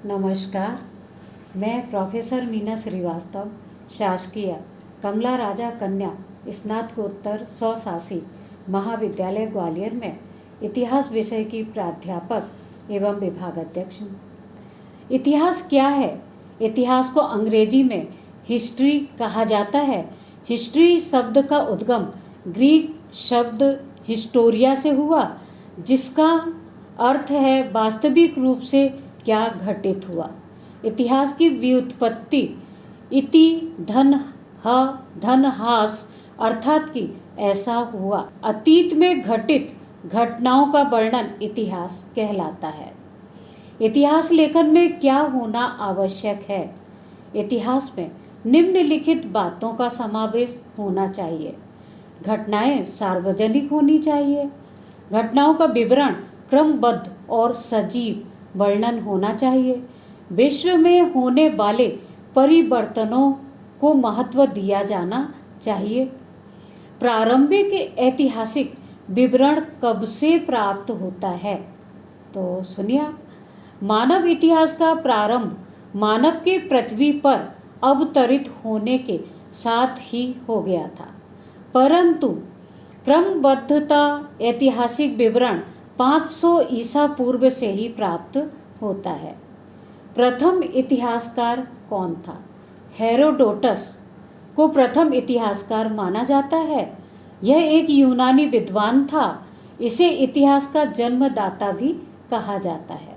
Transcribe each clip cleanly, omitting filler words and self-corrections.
नमस्कार। मैं प्रोफेसर मीना श्रीवास्तव, शासकीय कमला राजा कन्या स्नातकोत्तर स्वशासी महाविद्यालय ग्वालियर में इतिहास विषय की प्राध्यापक एवं विभागाध्यक्ष हूँ। इतिहास क्या है? इतिहास को अंग्रेजी में हिस्ट्री कहा जाता है। हिस्ट्री शब्द का उद्गम ग्रीक शब्द हिस्टोरिया से हुआ, जिसका अर्थ है वास्तविक रूप से क्या घटित हुआ। इतिहास की व्युत्पत्ति इति धन हास अर्थात कि ऐसा हुआ। अतीत में घटित घटनाओं का वर्णन इतिहास कहलाता है। इतिहास लेखन में क्या होना आवश्यक है? इतिहास में निम्नलिखित बातों का समावेश होना चाहिए। घटनाएं सार्वजनिक होनी चाहिए। घटनाओं का विवरण क्रमबद्ध और सजीव वर्णन होना चाहिए। विश्व में होने वाले परिवर्तनों को महत्व दिया जाना चाहिए। प्रारंभिक ऐतिहासिक विवरण कब से प्राप्त होता है? तो सुनिए, मानव इतिहास का प्रारंभ मानव के पृथ्वी पर अवतरित होने के साथ ही हो गया था, परंतु क्रमबद्धता ऐतिहासिक विवरण 500 ईसा पूर्व से ही प्राप्त होता है। प्रथम इतिहासकार कौन था? हेरोडोटस को प्रथम इतिहासकार माना जाता है। यह एक यूनानी विद्वान था। इसे इतिहास का जन्मदाता भी कहा जाता है।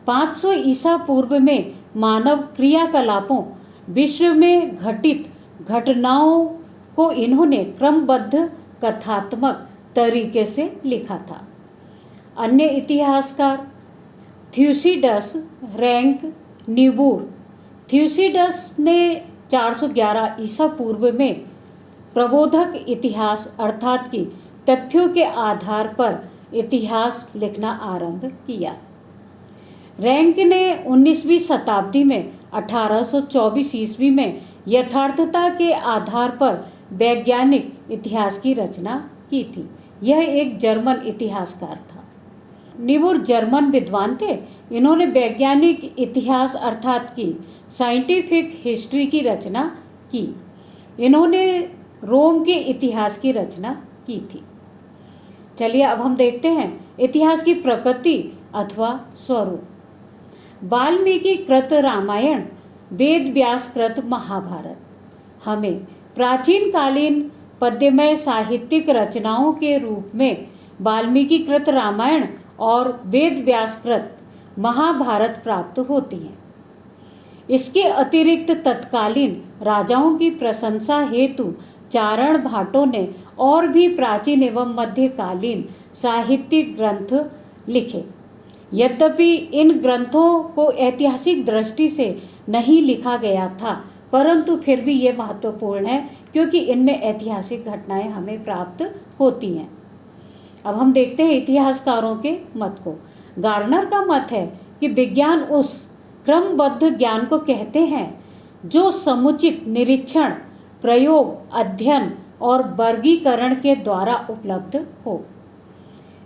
500 ईसा पूर्व में मानव क्रियाकलापों, विश्व में घटित घटनाओं को इन्होंने क्रमबद्ध कथात्मक तरीके से लिखा था। अन्य इतिहासकार थ्यूसिडस, रैंक, निबूर। थ्यूसिडस ने 411 ईसा पूर्व में प्रबोधक इतिहास अर्थात कि तथ्यों के आधार पर इतिहास लिखना आरंभ किया। रैंक ने 19वीं शताब्दी में 1824 ईस्वी में यथार्थता के आधार पर वैज्ञानिक इतिहास की रचना की थी। यह एक जर्मन इतिहासकार था। निबूर जर्मन विद्वान थे। इन्होंने वैज्ञानिक इतिहास अर्थात कि साइंटिफिक हिस्ट्री की रचना की। इन्होंने रोम के इतिहास की रचना की थी। चलिए अब हम देखते हैं इतिहास की प्रकृति अथवा स्वरूप। वाल्मीकि कृत रामायण, वेद व्यास कृत महाभारत हमें प्राचीन कालीन पद्यमय साहित्यिक रचनाओं के रूप में वाल्मीकि कृत रामायण और वेद व्यास कृत महाभारत प्राप्त होती हैं। इसके अतिरिक्त तत्कालीन राजाओं की प्रशंसा हेतु चारण भाटों ने और भी प्राचीन एवं मध्यकालीन साहित्यिक ग्रंथ लिखे। यद्यपि इन ग्रंथों को ऐतिहासिक दृष्टि से नहीं लिखा गया था, परंतु फिर भी ये महत्वपूर्ण है क्योंकि इनमें ऐतिहासिक घटनाएं हमें प्राप्त होती हैं। अब हम देखते हैं इतिहासकारों के मत को। गार्नर का मत है कि विज्ञान उस क्रमबद्ध ज्ञान को कहते हैं जो समुचित निरीक्षण, प्रयोग, अध्ययन और वर्गीकरण के द्वारा उपलब्ध हो।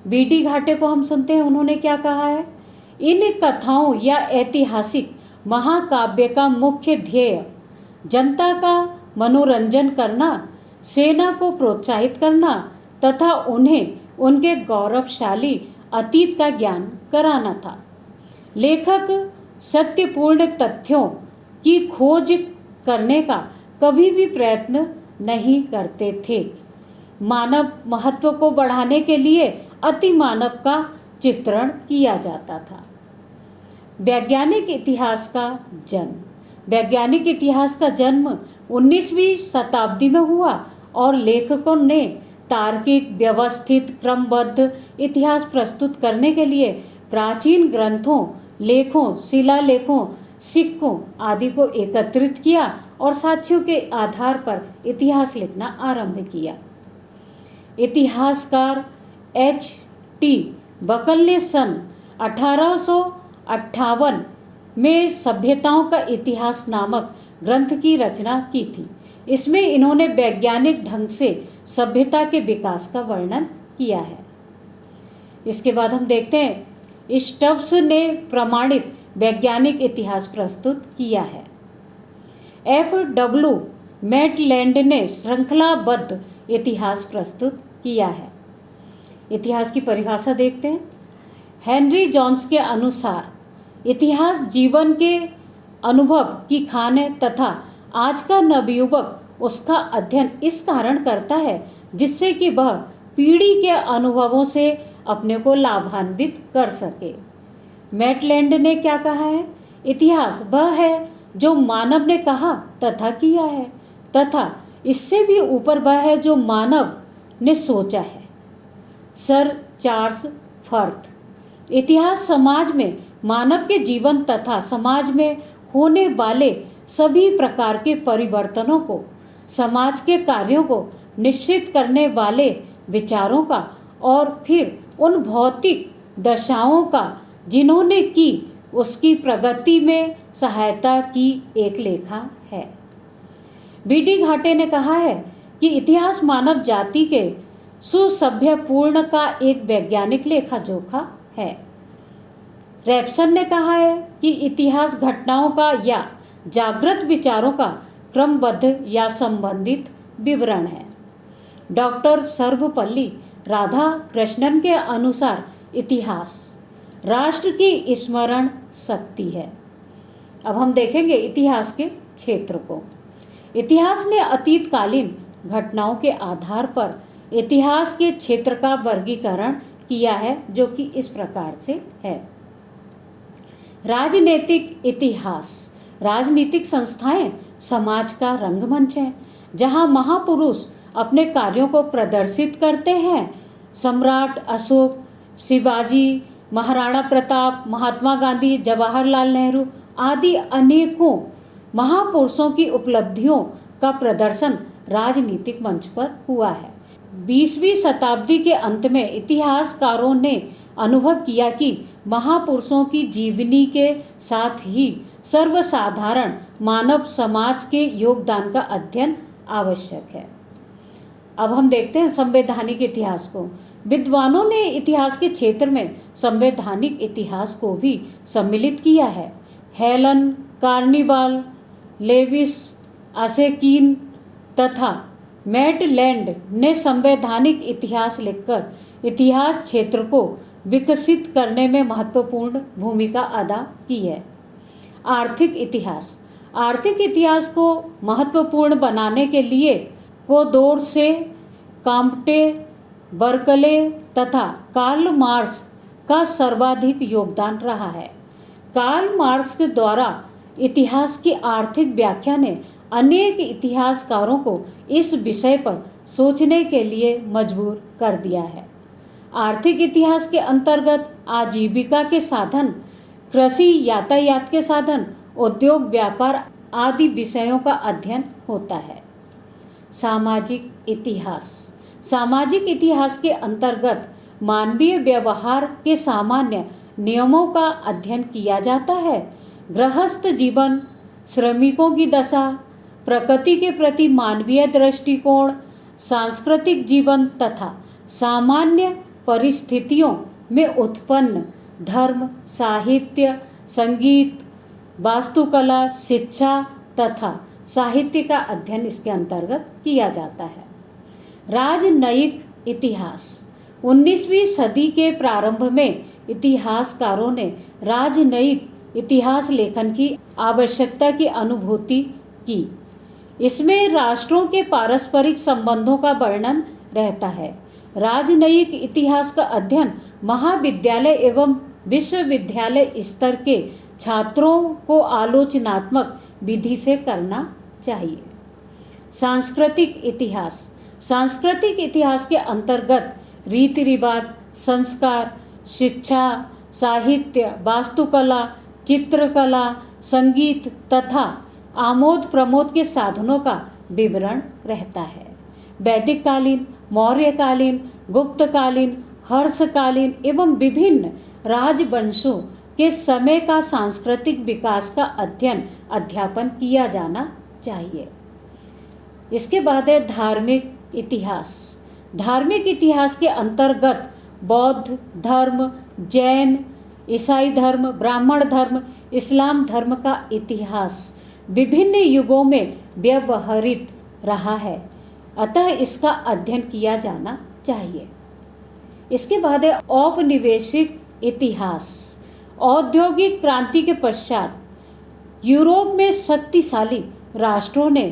बीडी घाटे को हम सुनते हैं, उन्होंने क्या कहा है? इन कथाओं या ऐतिहासिक महाकाव्य का मुख्य ध्येय जनता का मनोरंजन करना, सेना को प्रोत्साहित करना तथा उन्हें उनके गौरवशाली अतीत का ज्ञान कराना था। लेखक सत्यपूर्ण तथ्यों की खोज करने का कभी भी प्रयत्न नहीं करते थे। मानव महत्व को बढ़ाने के लिए अति मानव का चित्रण किया जाता था। वैज्ञानिक इतिहास का जन्म। वैज्ञानिक इतिहास का जन्म 19वीं शताब्दी में हुआ और लेखकों ने तार्किक, व्यवस्थित, क्रमबद्ध इतिहास प्रस्तुत करने के लिए प्राचीन ग्रंथों, लेखों, शिलालेखों, सिक्कों आदि को एकत्रित किया और साक्ष्यों के आधार पर इतिहास लिखना आरंभ किया। इतिहासकार H.T. बकल ने सन 1858 में सभ्यताओं का इतिहास नामक ग्रंथ की रचना की थी। इसमें इन्होंने वैज्ञानिक ढंग से सभ्यता के विकास का वर्णन किया है। इसके बाद हम देखते हैं स्टब्स ने प्रमाणित वैज्ञानिक इतिहास प्रस्तुत किया है। F.W. मैटलैंड ने श्रृंखलाबद्ध इतिहास प्रस्तुत किया है। इतिहास की परिभाषा देखते हैं। हेनरी जॉन्स के अनुसार इतिहास जीवन के अनुभव की खान है तथा आज का नवयुवक उसका अध्ययन इस कारण करता है जिससे कि वह पीढ़ी के अनुभवों से अपने को लाभान्वित कर सके। मैटलैंड ने क्या कहा है? इतिहास वह है जो मानव ने कहा तथा किया है तथा इससे भी ऊपर वह है जो मानव ने सोचा है। Sir Charles Firth. इतिहास समाज में मानव के जीवन तथा समाज में होने वाले सभी प्रकार के परिवर्तनों को, समाज के कार्यों को निश्चित करने वाले विचारों का और फिर उन भौतिक दशाओं का जिन्होंने की उसकी प्रगति में सहायता की एक लेखा है। बी.डी. घाटे ने कहा है कि इतिहास मानव जाति के सुसभ्य पूर्ण का एक वैज्ञानिक लेखा जोखा है। रैप्सन ने कहा है कि इतिहास घटनाओं का या जागृत विचारों का क्रमबद्ध या संबंधित विवरण है। डॉक्टर सर्वपल्ली राधाकृष्णन के अनुसार इतिहास राष्ट्र की स्मरण शक्ति है। अब हम देखेंगे इतिहास के क्षेत्र को। इतिहास ने अतीतकालीन घटनाओं के आधार पर इतिहास के क्षेत्र का वर्गीकरण किया है जो कि इस प्रकार से है। राजनीतिक इतिहास। राजनीतिक संस्थाएं समाज का रंगमंच है जहां महापुरुष अपने कार्यों को प्रदर्शित करते हैं। सम्राट अशोक, शिवाजी, महाराणा प्रताप, महात्मा गांधी, जवाहरलाल नेहरू आदि अनेकों महापुरुषों की उपलब्धियों का प्रदर्शन राजनीतिक मंच पर हुआ है। 20वीं शताब्दी के अंत में इतिहासकारों ने अनुभव किया कि महापुरुषों की जीवनी के साथ ही सर्वसाधारण मानव समाज के योगदान का अध्ययन आवश्यक है। अब हम देखते हैं संवैधानिक इतिहास को। विद्वानों ने इतिहास के क्षेत्र में संवैधानिक इतिहास को भी सम्मिलित किया है। हेलन, कार्निवाल, लेविस, असेकीन तथा मैटलैंड ने संवैधानिक इतिहास लिखकर इतिहास क्षेत्र को विकसित करने में महत्वपूर्ण भूमिका अदा की है। आर्थिक इतिहास। आर्थिक इतिहास को महत्वपूर्ण बनाने के लिए कोदोर से, काम्पटे, बर्कले तथा कार्ल मार्क्स का सर्वाधिक योगदान रहा है। कार्ल मार्क्स के द्वारा इतिहास की आर्थिक व्याख्या ने अनेक इतिहासकारों को इस विषय पर सोचने के लिए मजबूर कर दिया है। आर्थिक इतिहास के अंतर्गत आजीविका के साधन, कृषि, यातायात के साधन, उद्योग, व्यापार आदि विषयों का अध्ययन होता है। सामाजिक इतिहास। सामाजिक इतिहास के अंतर्गत मानवीय व्यवहार के सामान्य नियमों का अध्ययन किया जाता है। गृहस्थ जीवन, श्रमिकों की दशा, प्रकृति के प्रति मानवीय दृष्टिकोण, सांस्कृतिक जीवन तथा सामान्य परिस्थितियों में उत्पन्न धर्म, साहित्य, संगीत, वास्तुकला, शिक्षा तथा साहित्य का अध्ययन इसके अंतर्गत किया जाता है। राजनयिक इतिहास। 19वीं सदी के प्रारंभ में इतिहासकारों ने राजनयिक इतिहास लेखन की आवश्यकता की अनुभूति की। इसमें राष्ट्रों के पारस्परिक संबंधों का वर्णन रहता है। राजनयिक इतिहास का अध्ययन महाविद्यालय एवं विश्वविद्यालय स्तर के छात्रों को आलोचनात्मक विधि से करना चाहिए। सांस्कृतिक इतिहास। सांस्कृतिक इतिहास के अंतर्गत रीति रिवाज, संस्कार, शिक्षा, साहित्य, वास्तुकला, चित्रकला, संगीत तथा आमोद प्रमोद के साधनों का विवरण रहता है। वैदिक कालीन, मौर्यकालीन, गुप्तकालीन, हर्षकालीन एवं विभिन्न राजवंशों के समय का सांस्कृतिक विकास का अध्ययन अध्यापन किया जाना चाहिए। इसके बाद है धार्मिक इतिहास। धार्मिक इतिहास के अंतर्गत बौद्ध धर्म, जैन, ईसाई धर्म, ब्राह्मण धर्म, इस्लाम धर्म का इतिहास विभिन्न युगों में व्यवहरित रहा है, अतः इसका अध्ययन किया जाना चाहिए। इसके बाद है औपनिवेशिक इतिहास। औद्योगिक क्रांति के पश्चात यूरोप में शक्तिशाली राष्ट्रों ने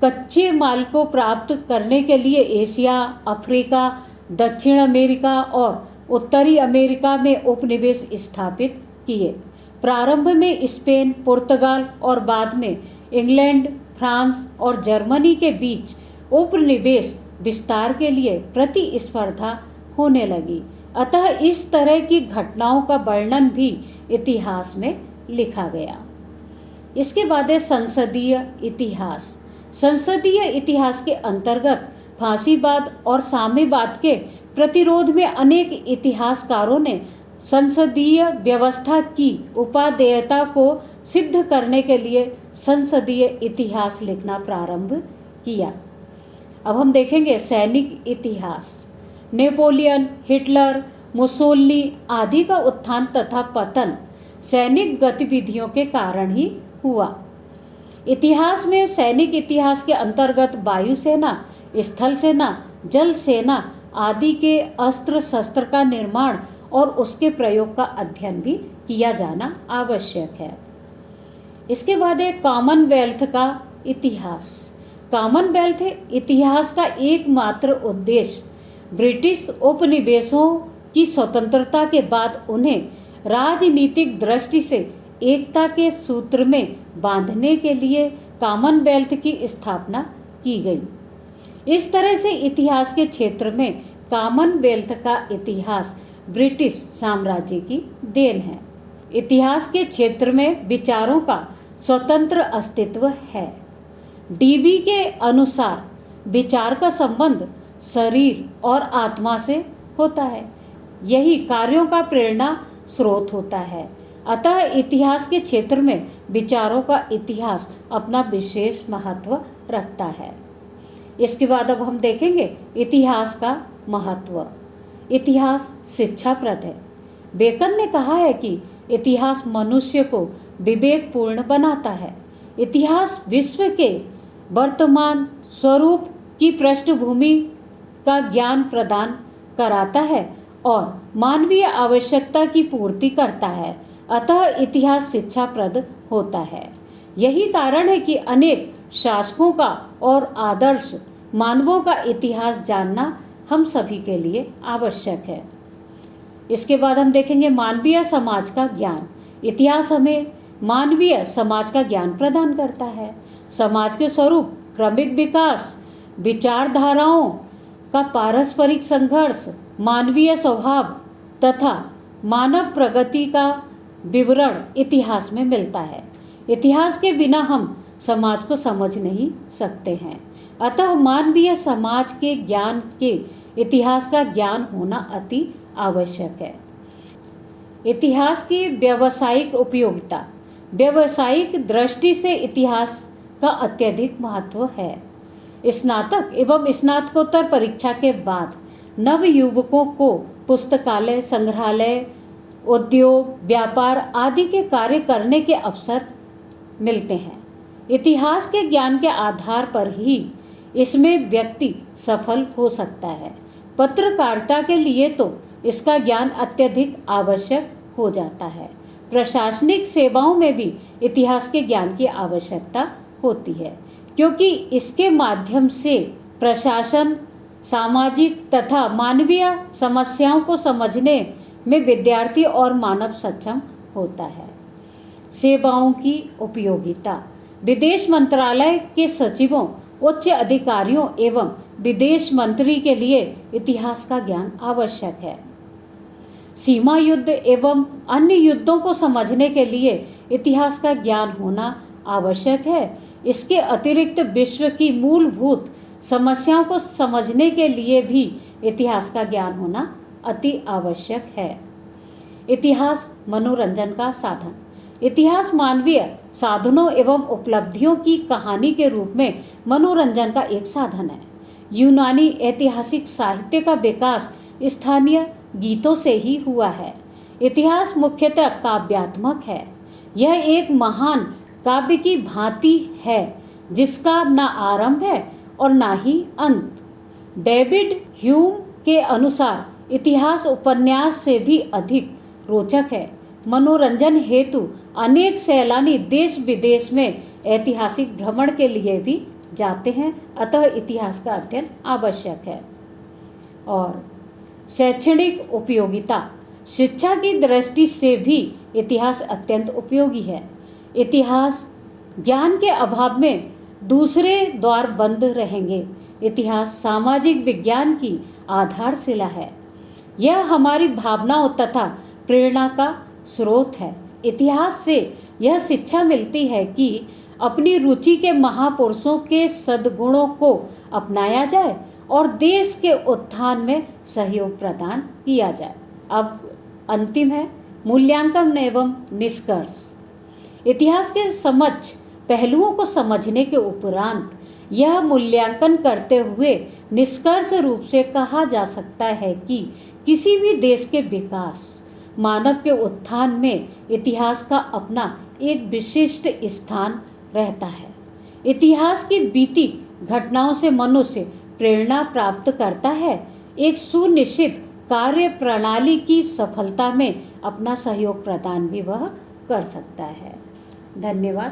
कच्चे माल को प्राप्त करने के लिए एशिया, अफ्रीका, दक्षिण अमेरिका और उत्तरी अमेरिका में उपनिवेश स्थापित किए। प्रारंभ में स्पेन, पुर्तगाल और बाद में इंग्लैंड, फ्रांस और जर्मनी के बीच उपनिवेश विस्तार के लिए प्रतिस्पर्धा होने लगी। अतः इस तरह की घटनाओं का वर्णन भी इतिहास में लिखा गया। इसके बाद है संसदीय इतिहास। संसदीय इतिहास के अंतर्गत फांसीवाद और साम्यवाद के प्रतिरोध में अनेक इतिहासकारों ने संसदीय व्यवस्था की उपादेयता को सिद्ध करने के लिए संसदीय इतिहास लिखना प्रारंभ किया। अब हम देखेंगे सैनिक इतिहास। नेपोलियन, हिटलर, मुसोलिनी आदि का उत्थान तथा पतन सैनिक गतिविधियों के कारण ही हुआ। इतिहास में सैनिक इतिहास के अंतर्गत वायुसेना, स्थल सेना, जल सेना आदि के अस्त्र शस्त्र का निर्माण और उसके प्रयोग का अध्ययन भी किया जाना आवश्यक है। इसके बाद है कॉमनवेल्थ का इतिहास। कॉमनवेल्थ इतिहास का एकमात्र उद्देश्य ब्रिटिश उपनिवेशों की स्वतंत्रता के बाद उन्हें राजनीतिक दृष्टि से एकता के सूत्र में बांधने के लिए कॉमनवेल्थ की स्थापना की गई। इस तरह से इतिहास के क्षेत्र में कॉमनवेल्थ का इतिहास ब्रिटिश साम्राज्य की देन है। इतिहास के क्षेत्र में विचारों का स्वतंत्र अस्तित्व है। डीबी के अनुसार विचार का संबंध शरीर और आत्मा से होता है, यही कार्यों का प्रेरणा स्रोत होता है। अतः इतिहास के क्षेत्र में विचारों का इतिहास अपना विशेष महत्व रखता है। इसके बाद अब हम देखेंगे इतिहास का महत्व। इतिहास शिक्षाप्रद है। बेकन ने कहा है कि इतिहास मनुष्य को विवेकपूर्ण बनाता है। इतिहास विश्व के वर्तमान स्वरूप की पृष्ठभूमि का ज्ञान प्रदान कराता है और मानवीय आवश्यकता की पूर्ति करता है। अतः इतिहास शिक्षाप्रद होता है। यही कारण है कि अनेक शासकों का और आदर्श मानवों का इतिहास जानना हम सभी के लिए आवश्यक है। इसके बाद हम देखेंगे मानवीय समाज का ज्ञान। इतिहास हमें मानवीय समाज का ज्ञान प्रदान करता है। समाज के स्वरूप, क्रमिक विकास, विचारधाराओं का पारस्परिक संघर्ष, मानवीय स्वभाव तथा मानव प्रगति का विवरण इतिहास में मिलता है। इतिहास के बिना हम समाज को समझ नहीं सकते हैं। अतः मानवीय समाज के ज्ञान के इतिहास का ज्ञान होना अति आवश्यक है। इतिहास की व्यावसायिक उपयोगिता। व्यावसायिक दृष्टि से इतिहास का अत्यधिक महत्व है। स्नातक एवं स्नातकोत्तर परीक्षा के बाद नवयुवकों को पुस्तकालय, संग्रहालय, उद्योग, व्यापार आदि के कार्य करने के अवसर मिलते हैं। इतिहास के ज्ञान के आधार पर ही इसमें व्यक्ति सफल हो सकता है। पत्रकारिता के लिए तो इसका ज्ञान अत्यधिक आवश्यक हो जाता है। प्रशासनिक सेवाओं में भी इतिहास के ज्ञान की आवश्यकता होती है, क्योंकि इसके माध्यम से प्रशासन सामाजिक तथा मानवीय समस्याओं को समझने में विद्यार्थी और मानव सक्षम होता है। सेवाओं की उपयोगिता। विदेश मंत्रालय के सचिवों, उच्च अधिकारियों एवं विदेश मंत्री के लिए इतिहास का ज्ञान आवश्यक है। सीमा युद्ध एवं अन्य युद्धों को समझने के लिए इतिहास का ज्ञान होना आवश्यक है। इसके अतिरिक्त विश्व की मूलभूत समस्याओं को समझने के लिए भी इतिहास का ज्ञान होना अति आवश्यक है। इतिहास मनोरंजन का साधन। इतिहास मानवीय साधनों एवं उपलब्धियों की कहानी के रूप में मनोरंजन का एक साधन है। यूनानी ऐतिहासिक साहित्य का विकास स्थानीय गीतों से ही हुआ है। इतिहास मुख्यतः काव्यात्मक है। यह एक महान काव्य की भांति है जिसका न आरंभ है और न ही अंत। डेविड ह्यूम के अनुसार इतिहास उपन्यास से भी अधिक रोचक है। मनोरंजन हेतु अनेक सैलानी देश विदेश में ऐतिहासिक भ्रमण के लिए भी जाते हैं, अतः इतिहास का अध्ययन आवश्यक है। और शैक्षणिक उपयोगिता, शिक्षा की दृष्टि से भी इतिहास अत्यंत उपयोगी है। इतिहास ज्ञान के अभाव में दूसरे द्वार बंद रहेंगे। इतिहास सामाजिक विज्ञान की आधारशिला है। यह हमारी भावनाओं तथा प्रेरणा का स्रोत है। इतिहास से यह शिक्षा मिलती है कि अपनी रुचि के महापुरुषों के सद्गुणों को अपनाया जाए और देश के उत्थान में सहयोग प्रदान किया जाए। अब अंतिम है मूल्यांकन एवं निष्कर्ष। इतिहास के समक्ष पहलुओं को समझने के उपरांत यह मूल्यांकन करते हुए निष्कर्ष रूप से कहा जा सकता है कि किसी भी देश के विकास, मानव के उत्थान में इतिहास का अपना एक विशिष्ट स्थान रहता है। इतिहास की बीती घटनाओं से मनुष्य प्रेरणा प्राप्त करता है। एक सुनिश्चित कार्य प्रणाली की सफलता में अपना सहयोग प्रदान भी वह कर सकता है। धन्यवाद।